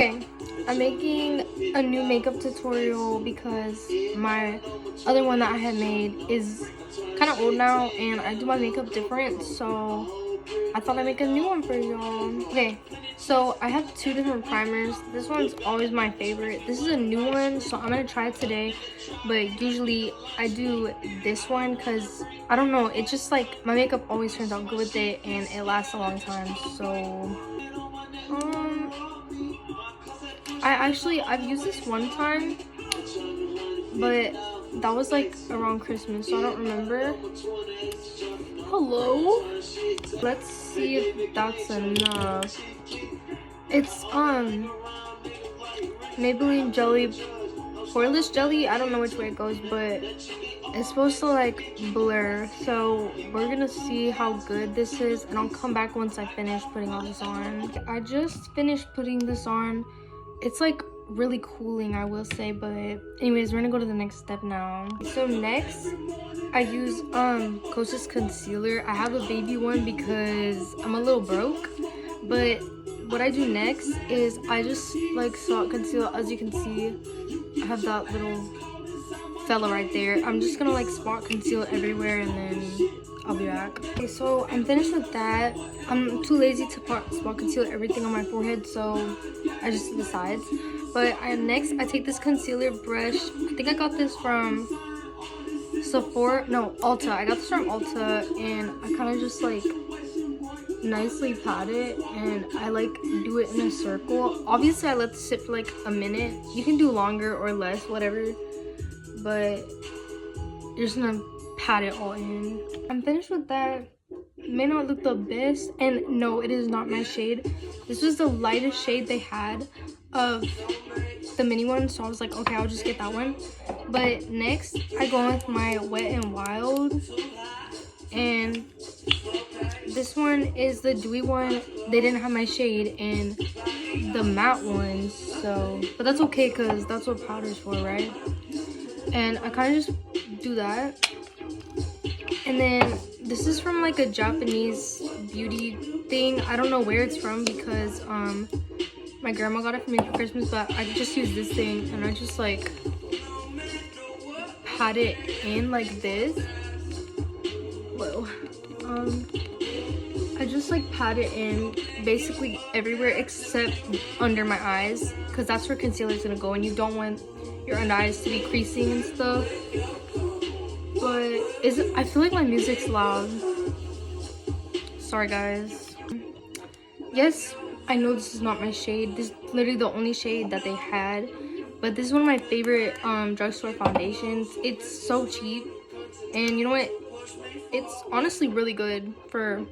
Okay, I'm making a new makeup tutorial because my other one that I had made is kind of old now and I do my makeup different, so I thought I'd make a new one for y'all. Okay, so I have two different primers. This one's always my favorite. This is a new one, so I'm gonna try it today, but usually I do this one because I don't know, it just like my makeup always turns out good with it and it lasts a long time. So I've used this one time, but that was like around Christmas, so I don't remember. Hello? Let's see if that's enough. It's Maybelline Jelly Poreless Jelly. I don't know which way it goes, but it's supposed to like blur. So we're gonna see how good this is, and I'll come back once I finish putting all this on. I just finished putting this on. It's like really cooling, I will say, but anyways, we're gonna go to the next step now. So next I use Kosas concealer. I have a baby one because I'm a little broke, but what I do next is I just like spot conceal. As you can see, I have that little fella right there. I'm just gonna like spot conceal everywhere and then I'll be back. Okay, so I'm finished with that. I'm too lazy to spot conceal everything on my forehead, so I just do the sides. But next I take this concealer brush. I think I got this from Sephora, no, Ulta. I got this from Ulta, and I kind of just like nicely pat it, and I like do it in a circle. Obviously I let this sit for like a minute. You can do longer or less, whatever, but you're just gonna pat it all in. I'm finished with that. It may not look the best, and no, it is not my shade. This was the lightest shade they had of the mini one, so I was like, okay, I'll just get that one. But next I go with my Wet n Wild, and this one is the dewy one. They didn't have my shade and the matte ones, so but that's okay because that's what powder's for, right? And I kind of just do that. And then this is from like a Japanese beauty thing. I don't know where it's from because my grandma got it for me for Christmas, but I just use this thing and I just like pat it in like this. Whoa. I just like pat it in basically everywhere except under my eyes, because that's where concealer is gonna go, and you don't want your under eyes to be creasing and stuff. But I feel like my music's loud. Sorry guys. Yes, I know this is not my shade. This is literally the only shade that they had, but this is one of my favorite drugstore foundations. It's so cheap, and you know what? It's honestly really good for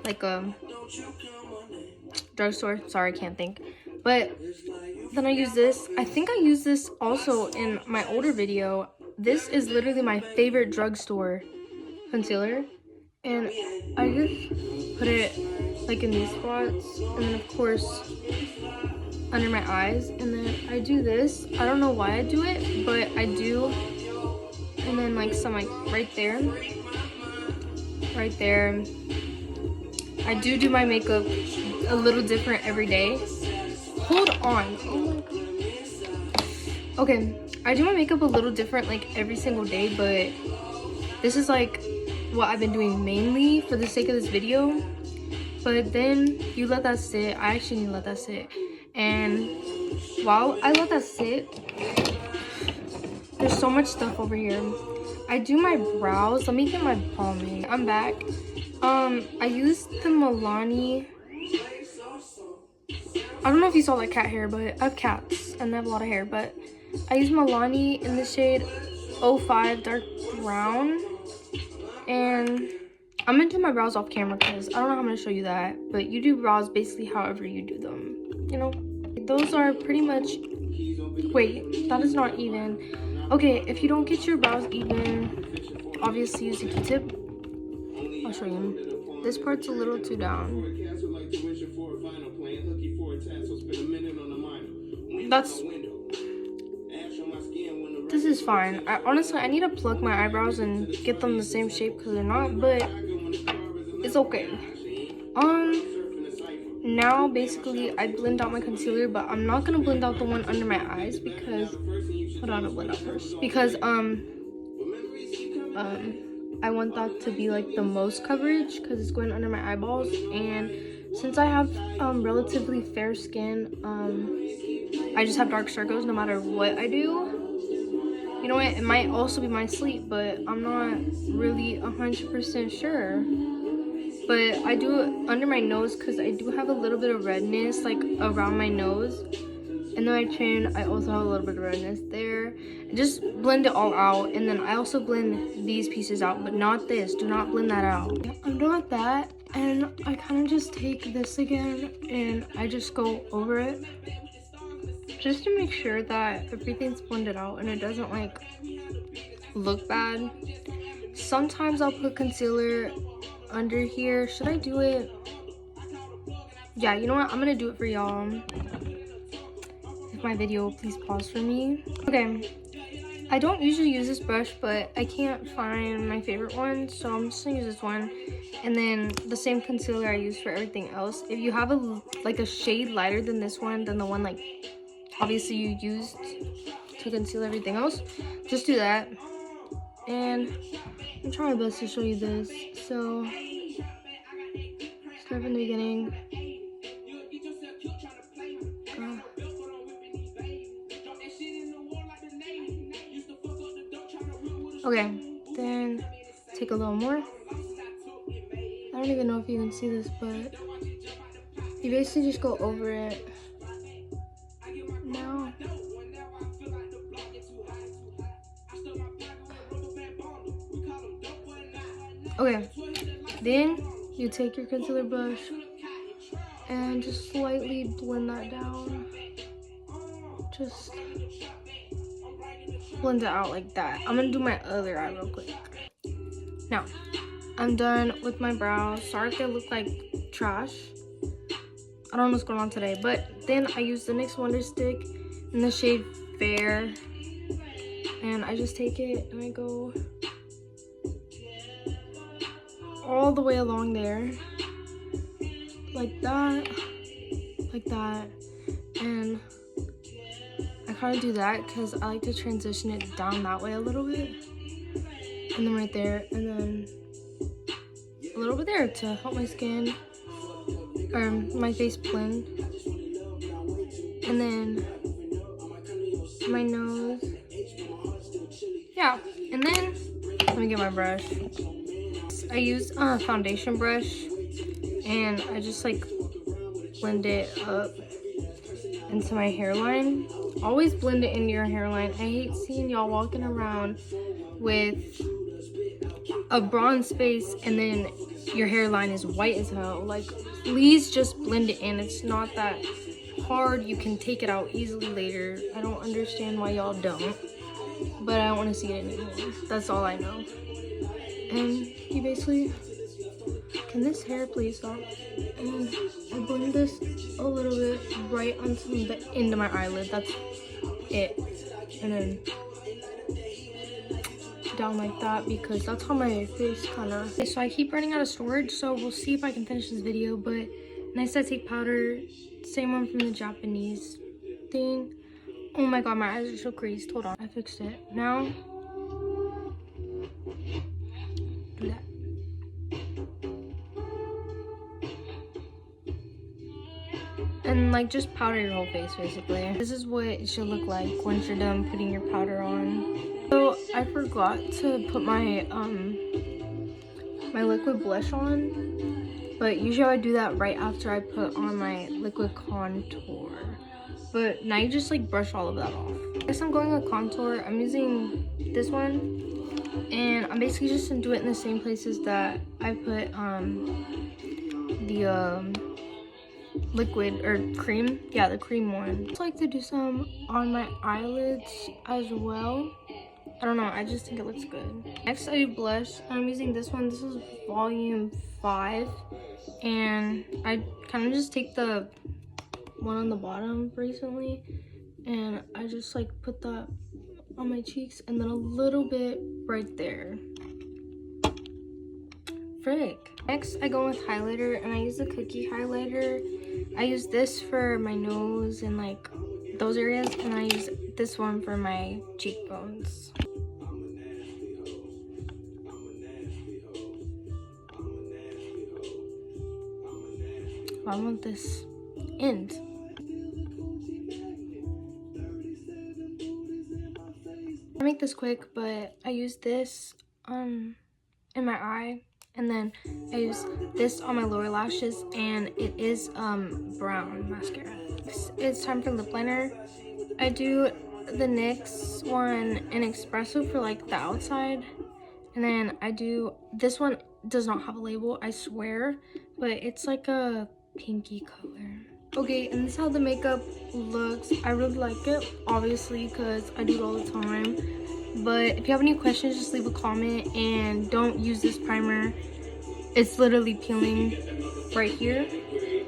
like a drugstore. Sorry, I can't think. But then I use this. I think I used this also in my older video. This is literally my favorite drugstore concealer, and I just put it like in these spots, and then of course under my eyes, and then I do this. I don't know why I do it, but I do. And then like some like right there. I do my makeup a little different every day. Hold on. Oh, okay, I do my makeup a little different like every single day, but this is like what I've been doing mainly for the sake of this video. But then you let that sit. I actually need to let that sit, and while I let that sit, there's so much stuff over here. I do my brows. Let me get my pomade. I'm back. I used the Milani. I don't know if you saw that cat hair, but I have cats and they have a lot of hair. But I use Milani in the shade 05 Dark Brown. And I'm gonna do my brows off camera because I don't know how I'm gonna show you that. But you do brows basically however you do them, you know? Those are pretty much... Wait, that is not even. Okay, if you don't get your brows even, obviously use a Q-tip. I'll show you. This part's a little too down. This is fine. Honestly, I need to pluck my eyebrows and get them the same shape because they're not, but it's okay. now basically I blend out my concealer, but I'm not gonna blend out the one under my eyes because hold on, I'll blend out first because I want that to be like the most coverage because it's going under my eyeballs, and since I have relatively fair skin, I just have dark circles no matter what I do. You know what, it might also be my sleep, but I'm not really 100% sure. But I do it under my nose because I do have a little bit of redness like around my nose, and then my chin I also have a little bit of redness there. Just blend it all out, and then I also blend these pieces out, but not this. Do not blend that out. I'm done with that, and I kind of just take this again and I just go over it just to make sure that everything's blended out and it doesn't like look bad. Sometimes I'll put concealer under here. Should I do it? Yeah, you know what, I'm gonna do it for y'all. If my video, please pause for me. Okay, I don't usually use this brush, but I can't find my favorite one, so I'm just gonna use this one, and then the same concealer I use for everything else. If you have a shade lighter than this one, than the one like obviously you used to conceal everything else, just do that. And I'm trying my best to show you this. So start from the beginning. Okay, then take a little more. I don't even know if you can see this, but you basically just go over it. Now, okay, then you take your concealer brush and just slightly blend that down. Just blend it out like that. I'm gonna do my other eye real quick. Now, I'm done with my brows. Sorry if they look like trash. I don't know what's going on today, but then I use the NYX Wonder Stick in the shade Fair, and I just take it and I go all the way along there, like that, and I kind of do that because I like to transition it down that way a little bit, and then right there, and then a little bit there to help my skin or my face blend, and then my nose. Yeah, and then let me get my brush. I use a foundation brush, and I just like blend it up into my hairline. Always blend it into your hairline. I hate seeing y'all walking around with a bronze space and then your hairline is white as hell. Like, please just blend it in. It's not that hard. You can take it out easily later. I don't understand why y'all don't, but I don't want to see it anymore. That's all I know. And you basically, can this hair please stop? And I blend this a little bit right onto the end of my eyelid. That's it. And then down like that, because that's how my face kind of. Okay, so I keep running out of storage, so we'll see if I can finish this video. But Nice Take powder, same one from the Japanese thing. Oh my god, my eyes are so creased. Hold on, I fixed it. Now do that. And like just powder your whole face basically. This is what it should look like once you're done putting your powder on. So I forgot to put my my liquid blush on, but usually I would do that right after I put on my liquid contour. But now you just like brush all of that off. I guess I'm going with contour. I'm using this one, and I'm basically just gonna do it in the same places that I put the liquid or cream. Yeah, the cream one. I just like to do some on my eyelids as well. I don't know, I just think it looks good. Next I do blush. I'm using this one. This is volume 5, and I kind of just take the one on the bottom recently, and I just like put that on my cheeks, and then a little bit right there. Frick. Next I go with highlighter, and I use the Cookie highlighter, I use this for my nose and like those areas, and I use this one for my cheekbones. I want this end. I make this quick, but I use this in my eye, and then I use this on my lower lashes, and it is brown mascara. It's time for lip liner. I do the NYX one in espresso for like the outside, and then I do this one. Does not have a label, I swear, but it's like a pinky color. Okay, and this is how the makeup looks. I really like it, obviously, because I do it all the time. But if you have any questions, just leave a comment, and don't use this primer. It's literally peeling right here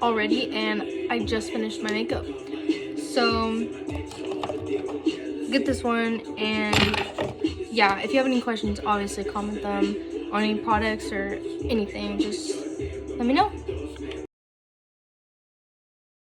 already, and I just finished my makeup. So get this one, and yeah, if you have any questions, obviously comment them on any products or anything. Just let me know.